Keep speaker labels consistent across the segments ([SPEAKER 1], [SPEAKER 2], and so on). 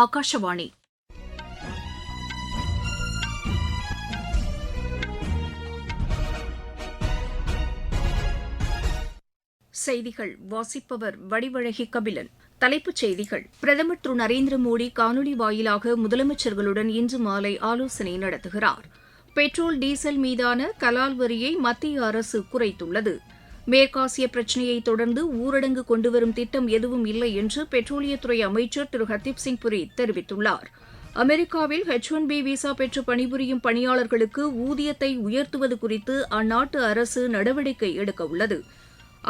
[SPEAKER 1] ஆகாஷவாணி. செய்திகள் வாசிப்பவர் வடிவழகி கபிலன். தலைப்புச் செய்திகள். பிரதமர் திரு நரேந்திர மோடி காணொலி வாயிலாக முதலமைச்சர்களுடன் இன்று மாலை ஆலோசனை நடத்துகிறார். பெட்ரோல் டீசல் மீதான கலால் வரியை மத்திய அரசு குறைத்துள்ளது. மேற்காசிய பிரச்சினையை தொடர்ந்து ஊரடங்கு கொண்டுவரும் திட்டம் எதுவும் இல்லை என்று பெட்ரோலியத்துறை அமைச்சர் திரு ஹர்தீப் சிங் புரி தெரிவித்துள்ளார். அமெரிக்காவில் H-1B விசா பெற்று பணிபுரியும் பணியாளர்களுக்கு ஊதியத்தை உயர்த்துவது குறித்து அந்நாட்டு அரசு நடவடிக்கை எடுக்கவுள்ளது.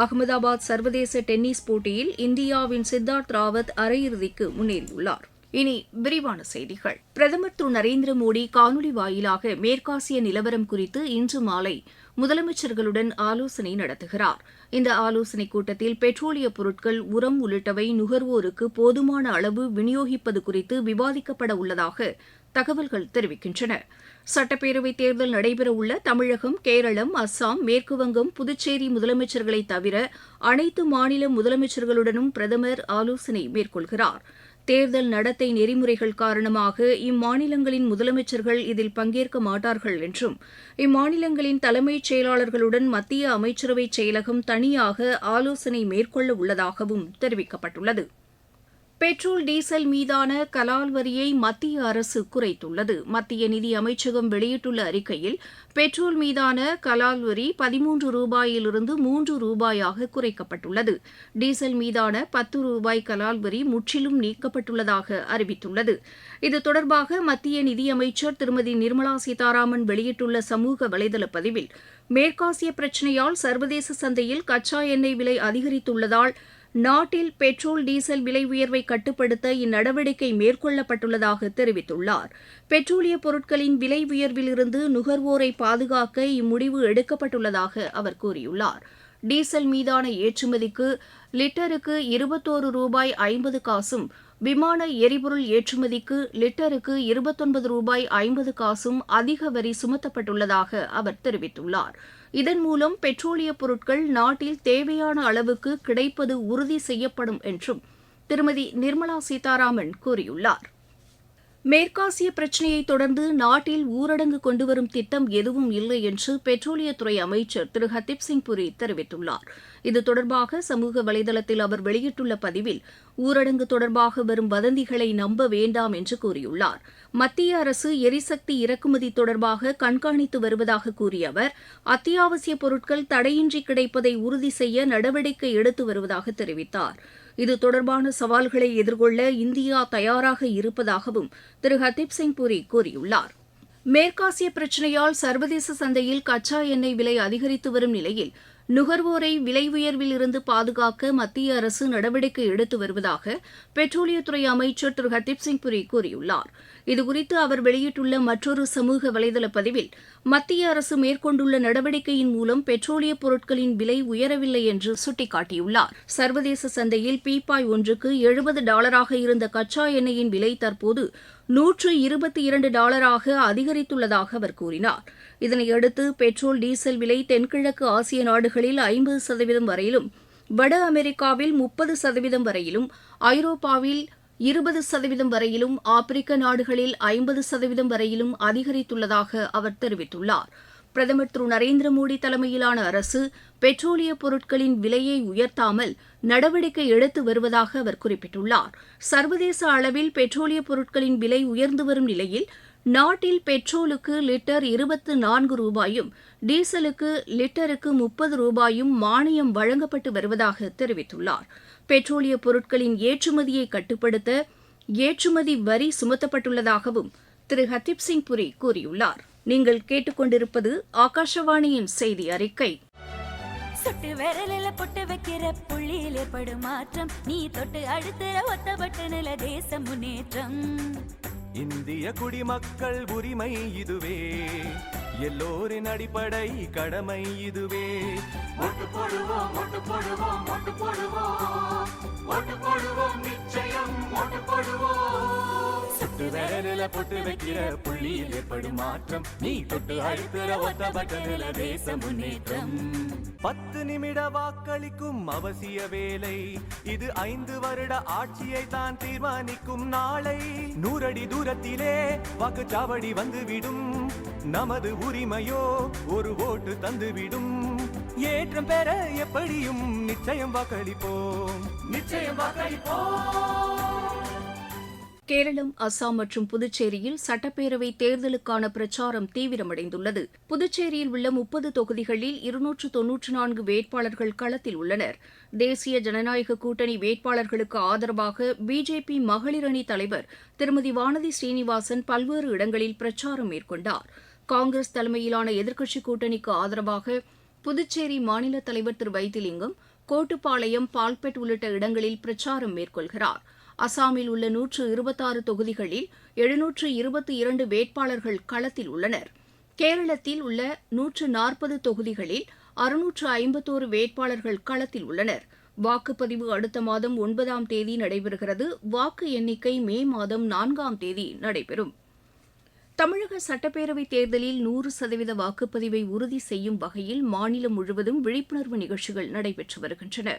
[SPEAKER 1] அகமதாபாத் சர்வதேச டென்னிஸ் போட்டியில் இந்தியாவின் சித்தார்த் ராவத் அரையிறுதிக்கு முன்னேறியுள்ளார். இனி விரிவான செய்திகள். பிரதமர் திரு நரேந்திர மோடி காணொலி வாயிலாக மேற்காசிய நிலவரம் குறித்து இன்று மாலை முதலமைச்சர்களுடன் ஆலோசனை நடத்துகிறார். இந்த ஆலோசனைக் கூட்டத்தில் பெட்ரோலிய பொருட்கள், உரம் உள்ளிட்டவை நுகர்வோருக்கு போதுமான அளவு விநியோகிப்பது குறித்து விவாதிக்கப்பட உள்ளதாக தகவல்கள் தெரிவிக்கின்றன. சட்டப்பேரவைத் தேர்தல் நடைபெறவுள்ள தமிழகம், கேரளம், அஸ்ஸாம், மேற்குவங்கம், புதுச்சேரி முதலமைச்சர்களை தவிர அனைத்து மாநில முதலமைச்சர்களுடனும் பிரதமர் ஆலோசனை மேற்கொள்கிறார். தேர்தல் நடத்தை நெறிமுறைகள் காரணமாக இம்மாநிலங்களின் முதலமைச்சர்கள் இதில் பங்கேற்க மாட்டார்கள் என்றும் இம்மாநிலங்களின் தலைமைச் செயலாளர்களுடன் மத்திய அமைச்சரவைச் செயலகம் தனியாக ஆலோசனை மேற்கொள்ள உள்ளதாகவும் தெரிவிக்கப்பட்டுள்ளது. பெட்ரோல் டீசல் மீதான கலால் வரியை மத்திய அரசு குறைத்துள்ளது. மத்திய நிதி அமைச்சகம் வெளியிட்டுள்ள அறிக்கையில் பெட்ரோல் மீதான கலால் வரி 13 ரூபாயிலிருந்து 3 ரூபாயாக குறைக்கப்பட்டுள்ளது. டீசல் மீதான 10 ரூபாய் கலால் வரி முற்றிலும் நீக்கப்பட்டுள்ளதாக அறிவித்துள்ளது. இது தொடர்பாக மத்திய நிதியமைச்சர் திருமதி நிர்மலா சீதாராமன் வெளியிட்டுள்ள சமூக வலைதள பதிவில், மேற்காசிய பிரச்சினையால் சர்வதேச சந்தையில் கச்சா எண்ணெய் விலை அதிகரித்துள்ளதால் நாட்டில் பெட்ரோல் டீசல் விலை உயர்வை கட்டுப்படுத்த இந்நடவடிக்கை மேற்கொள்ளப்பட்டுள்ளதாக தெரிவித்துள்ளார். பெட்ரோலிய பொருட்களின் விலை உயர்விலிருந்து நுகர்வோரை பாதுகாக்க இம்முடிவு எடுக்கப்பட்டுள்ளதாக அவர் கூறியுள்ளார். டீசல் மீதான ஏற்றுமதிக்கு லிட்டருக்கு 21 ரூபாய் 50 காசும், விமான எரிபொருள் ஏற்றுமதிக்கு லிட்டருக்கு 29 ரூபாய் 50 காசும் அதிக வரி சுமத்தப்பட்டுள்ளதாக அவர் தெரிவித்துள்ளார். இதன் மூலம் பெட்ரோலிய பொருட்கள் நாட்டில் தேவையான அளவுக்கு கிடைப்பது உறுதி செய்யப்படும் என்றும் திருமதி நிர்மலா சீதாராமன் கூறியுள்ளார். மேற்காசிய பிரச்சினையை தொடர்ந்து நாட்டில் ஊரடங்கு கொண்டுவரும் திட்டம் எதுவும் இல்லை என்று பெட்ரோலியத்துறை அமைச்சர் திரு ஹர்தீப் சிங் புரி தெரிவித்துள்ளார். இது தொடர்பாக சமூக வலைதளத்தில் அவர் வெளியிட்டுள்ள பதிவில், ஊரடங்கு தொடர்பாக வரும் வதந்திகளை நம்ப வேண்டாம் என்று கூறியுள்ளார். மத்திய அரசு எரிசக்தி இறக்குமதி தொடர்பாக கண்காணித்து வருவதாக கூறிய அவர், அத்தியாவசிய பொருட்கள் தடையின்றி கிடைப்பதை உறுதி செய்ய நடவடிக்கை எடுத்து வருவதாக தெரிவித்தார். இது தொடர்பான சவால்களை எதிர்கொள்ள இந்தியா தயாராக இருப்பதாகவும் திரு ஹர்தீப் சிங் புரி கூறியுள்ளார். மேற்காசிய பிரச்சினையால் சர்வதேச சந்தையில் கச்சா எண்ணெய் விலை அதிகரித்து வரும் நிலையில் நுகர்வோரை விலை உயர்வில் இருந்து பாதுகாக்க மத்திய அரசு நடவடிக்கை எடுத்து வருவதாக பெட்ரோலியத்துறை அமைச்சர் திரு ஹர்தீப் சிங் புரி கூறியுள்ளார். இதுகுறித்து அவர் வெளியிட்டுள்ள மற்றொரு சமூக வலைதள பதிவில், மத்திய அரசு மேற்கொண்டுள்ள நடவடிக்கையின் மூலம் பெட்ரோலிய பொருட்களின் விலை உயரவில்லை என்று சுட்டிக்காட்டியுள்ளார். சர்வதேச சந்தையில் பீப்பாய் ஒன்றுக்கு $70 இருந்த கச்சா எண்ணெயின் விலை தற்போது $122 அதிகரித்துள்ளதாக அவர் கூறினார். இதனையடுத்து பெட்ரோல் டீசல் விலை தென்கிழக்கு ஆசிய நாடுகளில் 50% வரையிலும், வட அமெரிக்காவில் 30% வரையிலும், ஐரோப்பாவில் 20% வரையிலும், ஆப்பிரிக்க நாடுகளில் 50% வரையிலும் அதிகரித்துள்ளதாக அவர் தெரிவித்துள்ளார். பிரதமர் திரு நரேந்திர மோடி தலைமையிலான அரசு பெட்ரோலிய பொருட்களின் விலையை உயர்த்தாமல் நடவடிக்கை எடுத்து வருவதாக அவர் குறிப்பிட்டுள்ளார். சர்வதேச அளவில் பெட்ரோலிய பொருட்களின் விலை உயர்ந்து வரும் நிலையில் நாட்டில் பெட்ரோலுக்கு லிட்டர் 24 ரூபாயும், டீசலுக்கு லிட்டருக்கு 30 ரூபாயும் மானியம் வழங்கப்பட்டு வருவதாக தெரிவித்துள்ளார். பெட்ரோலிய பொருட்களின் ஏற்றுமதியை கட்டுப்படுத்த ஏற்றுமதி வரி சுமத்தப்பட்டுள்ளதாகவும் திரு ஹர்தீப் சிங் புரி கூறியுள்ளார். நீங்கள் கேட்டுக்கொண்டிருப்பது ஆகாஷவாணியின் செய்தி அறிக்கை.
[SPEAKER 2] சுட்டு விரலில பொட்டு வைக்கிற புள்ளியில் ஏற்படும் மாற்றம், நீ தொட்டு அடுத்த ஒத்த பட்டனில தேச முன்னேற்றம்.
[SPEAKER 3] இந்திய குடிமக்கள் உரிமை இதுவே, எல்லோரின் அடிப்படை கடமை இதுவே. ஓட்டு போடுவோம், ஓட்டு போடுவோம், ஓட்டு போடுவோம், ஓட்டு போடுவோம், நிச்சயம் ஓட்டு போடுவோம். சுட்டு விரலில பொட்டு வைக்கிற புள்ளியில் ஏற்படும் மாற்றம், நீ தொட்டு அடுத்த ஒத்த பட்டனில தேச முன்னேற்றம். 10 நிமிட வாக்களிக்கும் அவசிய வேலை இது, 5 வருட ஆட்சியை தான் தீர்மானிக்கும் நாளை. 100 அடி தூரத்திலே வாக்குச்சாவடி வந்துவிடும். நமது உரிமையோ ஒரு ஓட்டு தந்துவிடும். ஏற்றம் பெற எப்படியும் நிச்சயம் வாக்களிப்போம், நிச்சயம் வாக்களிப்போம்.
[SPEAKER 1] கேரளம், அஸ்ஸாம் மற்றும் புதுச்சேரியில் சட்டப்பேரவை தேர்தலுக்கான பிரச்சாரம் தீவிரமடைந்துள்ளது. புதுச்சேரியில் உள்ள 30 தொகுதிகளில் 294 வேட்பாளர்கள் களத்தில் உள்ளனர். தேசிய ஜனநாயக கூட்டணி வேட்பாளர்களுக்கு ஆதரவாக பிஜேபி மகளிர் அணி தலைவர் திருமதி வானதி ஸ்ரீனிவாசன் பல்வேறு இடங்களில் பிரச்சாரம் மேற்கொண்டார். காங்கிரஸ் தலைமையிலான எதிர்க்கட்சிக் கூட்டணிக்கு ஆதரவாக புதுச்சேரி மாநில தலைவர் திரு வைத்திலிங்கம் கோட்டுப்பாளையம், பால்பெட் உள்ளிட்ட இடங்களில் பிரச்சாரம் மேற்கொள்கிறார். அசாமில் உள்ள 126 தொகுதிகளில் 722 வேட்பாளர்கள் களத்தில் உள்ளனர். கேரளத்தில் உள்ள 140 தொகுதிகளில் 651 வேட்பாளர்கள் களத்தில் உள்ளனர். வாக்குப்பதிவு அடுத்த மாதம் 9ஆம் தேதி நடைபெறுகிறது. வாக்கு எண்ணிக்கை மே மாதம் 4ஆம் தேதி நடைபெறும். தமிழக சட்டப்பேரவைத் தேர்தலில் 100% வாக்குப்பதிவை உறுதி செய்யும் வகையில் மாநிலம் முழுவதும் விழிப்புணர்வு நிகழ்ச்சிகள் நடைபெற்று வருகின்றன.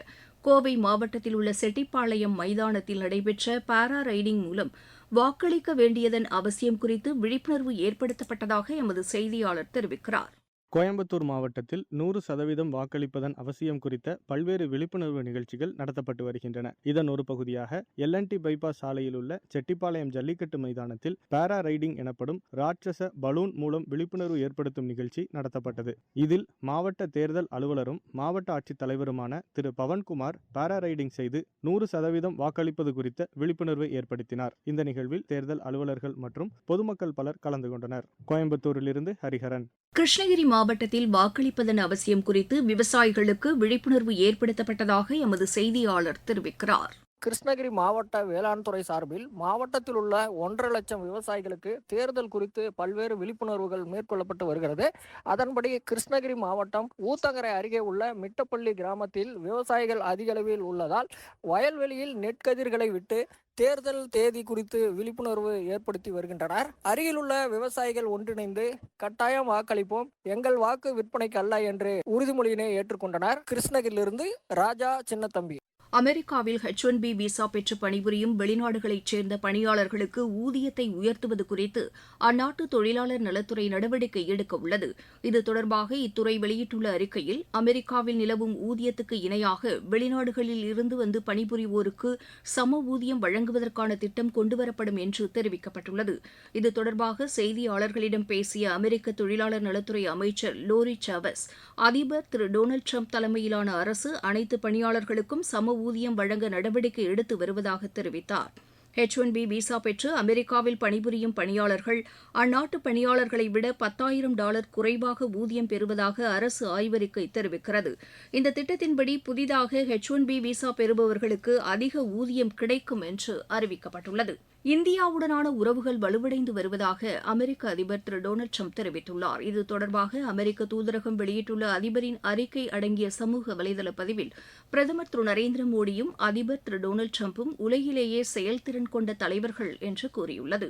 [SPEAKER 1] கோவை மாவட்டத்தில் உள்ள செட்டிப்பாளையம் மைதானத்தில் நடைபெற்ற பாரா ரைடிங் மூலம் வாக்களிக்க வேண்டியதன் அவசியம் குறித்து விழிப்புணர்வு ஏற்படுத்தப்பட்டதாக எமது செய்தியாளர் தெரிவிக்கிறார்.
[SPEAKER 4] கோயம்புத்தூர் மாவட்டத்தில் 100% வாக்களிப்பதன் அவசியம் குறித்த பல்வேறு விழிப்புணர்வு நிகழ்ச்சிகள் நடத்தப்பட்டு வருகின்றன. இதன் ஒரு பகுதியாக எல்என்டி பைபாஸ் சாலையில் உள்ள செட்டிப்பாளையம் ஜல்லிக்கட்டு மைதானத்தில் பாரா ரைடிங் எனப்படும் ராட்சச பலூன் மூலம் விழிப்புணர்வு ஏற்படுத்தும் நிகழ்ச்சி நடத்தப்பட்டது. இதில் மாவட்ட தேர்தல் அலுவலரும் மாவட்ட ஆட்சித் தலைவருமான திரு பவன்குமார் பாரா ரைடிங் செய்து 100% வாக்களிப்பது குறித்த விழிப்புணர்வை ஏற்படுத்தினார். இந்த நிகழ்வில் தேர்தல் அலுவலர்கள் மற்றும் பொதுமக்கள் பலர் கலந்து கொண்டனர். கோயம்புத்தூரிலிருந்து ஹரிஹரன்.
[SPEAKER 1] கிருஷ்ணகிரி மாவட்டத்தில் வாக்களிப்பதன் அவசியம் குறித்து விவசாயிகளுக்கு விழிப்புணர்வு ஏற்படுத்தப்பட்டதாக எமது செய்தியாளர் தெரிவிக்கிறார்.
[SPEAKER 5] கிருஷ்ணகிரி மாவட்ட வேளாண் துறை சார்பில் மாவட்டத்தில் உள்ள 1.5 லட்சம் விவசாயிகளுக்கு தேர்தல் குறித்து பல்வேறு விழிப்புணர்வுகள் மேற்கொள்ளப்பட்டு வருகிறது. அதன்படி கிருஷ்ணகிரி மாவட்டம் ஊத்தங்கரை அருகே உள்ள மிட்டப்பள்ளி கிராமத்தில் விவசாயிகள் அதிக அளவில் உள்ளதால் வயல்வெளியில் நெற்கதிர்களை விட்டு தேர்தல் தேதி குறித்து விழிப்புணர்வு ஏற்படுத்தி வருகின்றனர். அருகிலுள்ள விவசாயிகள் ஒன்றிணைந்து கட்டாயம் வாக்களிப்போம், எங்கள் வாக்கு விற்பனைக்கு அல்ல என்று உறுதிமொழியினை ஏற்றுக்கொண்டனர். கிருஷ்ணகிரியிலிருந்து ராஜா சின்னத்தம்பி.
[SPEAKER 1] அமெரிக்காவில் H1B விசா பெற்று பணிபுரியும் வெளிநாடுகளைச் சேர்ந்த பணியாளர்களுக்கு ஊதியத்தை உயர்த்துவது குறித்து அந்நாட்டு தொழிலாளர் நலத்துறை நடவடிக்கை எடுக்க உள்ளது. இது தொடர்பாக இத்துறை வெளியிட்டுள்ள அறிக்கையில், அமெரிக்காவில் நிலவும் ஊதியத்துக்கு இணையாக வெளிநாடுகளில் இருந்து வந்து பணிபுரிவோருக்கு சம ஊதியம் வழங்குவதற்கான திட்டம் கொண்டுவரப்படும் என்று தெரிவிக்கப்பட்டுள்ளது. இது தொடர்பாக செய்தியாளர்களிடம் பேசிய அமெரிக்க தொழிலாளர் நலத்துறை அமைச்சர் லோரி சாவஸ், அதிபர் திரு டொனால்டு டிரம்ப் தலைமையிலான அரசு அனைத்து பணியாளர்களுக்கும் சம ஊதியம் வழங்க நடவடிக்கை எடுத்து வருவதாக தெரிவித்தார். H1B விசா பெற்று அமெரிக்காவில் பணிபுரியும் பணியாளர்கள் அந்நாட்டு பணியாளர்களை விட $10,000 குறைவாக ஊதியம் பெறுவதாக அரசு ஆய்வறிக்கை தெரிவிக்கிறது. இந்த திட்டத்தின்படி புதிதாக H1B விசா பெறுபவர்களுக்கு அதிக ஊதியம் கிடைக்கும் என்று அறிவிக்கப்பட்டுள்ளது. இந்தியாவுடனான உறவுகள் வலுவடைந்து வருவதாக அமெரிக்க அதிபர் திரு டொனால்டு டிரம்ப் தெரிவித்துள்ளார். இது தொடர்பாக அமெரிக்க தூதரகம் வெளியிட்டுள்ள அதிபரின் அறிக்கை அடங்கிய சமூக வலைதள பதிவில், பிரதமர் திரு நரேந்திர மோடியும் அதிபர் திரு டொனால்டு டிரம்பும் உலகிலேயே செயல்திறன் கொண்ட தலைவர்கள் என்று கூறியுள்ளது.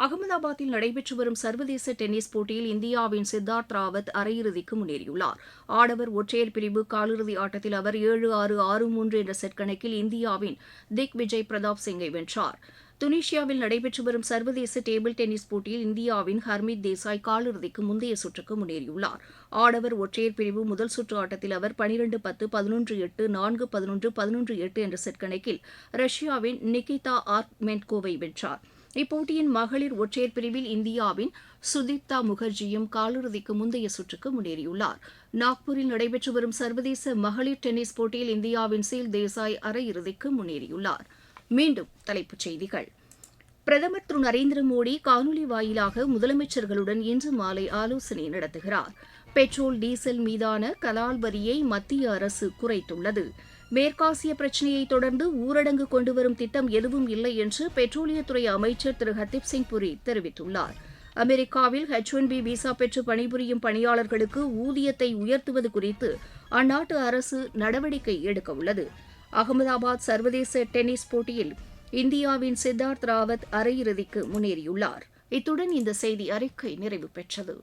[SPEAKER 1] அகமதாபாத்தில் நடைபெற்று வரும் சர்வதேச டென்னிஸ் போட்டியில் இந்தியாவின் சித்தார்த் ராவத் அரையிறுதிக்கு முன்னேறியுள்ளார். ஆடவர் ஒற்றையர் பிரிவு காலிறுதி ஆட்டத்தில் அவர் 7-6, 6-3 என்ற செட் கணக்கில் இந்தியாவின் திக் விஜய் பிரதாப் சிங்கை வென்றார். துனிஷியாவில் நடைபெற்று வரும் சர்வதேச டேபிள் டென்னிஸ் போட்டியில் இந்தியாவின் ஹர்மீத் தேசாய் காலிறுதிக்கு முந்தைய சுற்றுக்கு முன்னேறியுள்ளார். ஆடவர் ஒற்றையர் பிரிவு முதல் சுற்று ஆட்டத்தில் அவர் 12-10, 11-8, 4-11, 11-8 என்ற செட் கணக்கில் ரஷ்யாவின் நிகிதா ஆர்க்மென்கோவை வென்றார். இப்போட்டியின் மகளிர் ஒற்றையர் பிரிவில் இந்தியாவின் சுதீப்தா முகர்ஜியும் காலிறுதிக்கு முந்தைய சுற்றுக்கு முன்னேறியுள்ளார். நாக்பூரில் நடைபெற்று வரும் சர்வதேச மகளிர் டென்னிஸ் போட்டியில் இந்தியாவின் சீல் தேசாய் அரையிறுதிக்கு முன்னேறியுள்ளார். மீண்டும் தலைப்புச் செய்திகள். பிரதமர் திரு நரேந்திர மோடி காணொலி வாயிலாக முதலமைச்சர்களுடன் இன்று மாலை ஆலோசனை நடத்துகிறார். பெட்ரோல், டீசல் மீதான கலால் வரியை மத்திய அரசு குறைத்துள்ளது. மேற்காசிய பிரச்சினையை தொடர்ந்து ஊரடங்கு கொண்டுவரும் திட்டம் எதுவும் இல்லை என்று பெட்ரோலியத்துறை அமைச்சர் திரு ஹர்தீப் சிங் புரி தெரிவித்துள்ளார். அமெரிக்காவில் H1B விசா பெற்று பணிபுரியும் பணியாளர்களுக்கு ஊதியத்தை உயர்த்துவது குறித்து அந்நாட்டு அரசு நடவடிக்கை எடுக்க உள்ளது. அகமதாபாத் சர்வதேச டென்னிஸ் போட்டியில் இந்தியாவின் சித்தார்த் ராவத் அரையிறுதிக்கு முன்னேறியுள்ளார். இத்துடன் இந்த செய்தி அறிக்கை நிறைவு பெற்றது.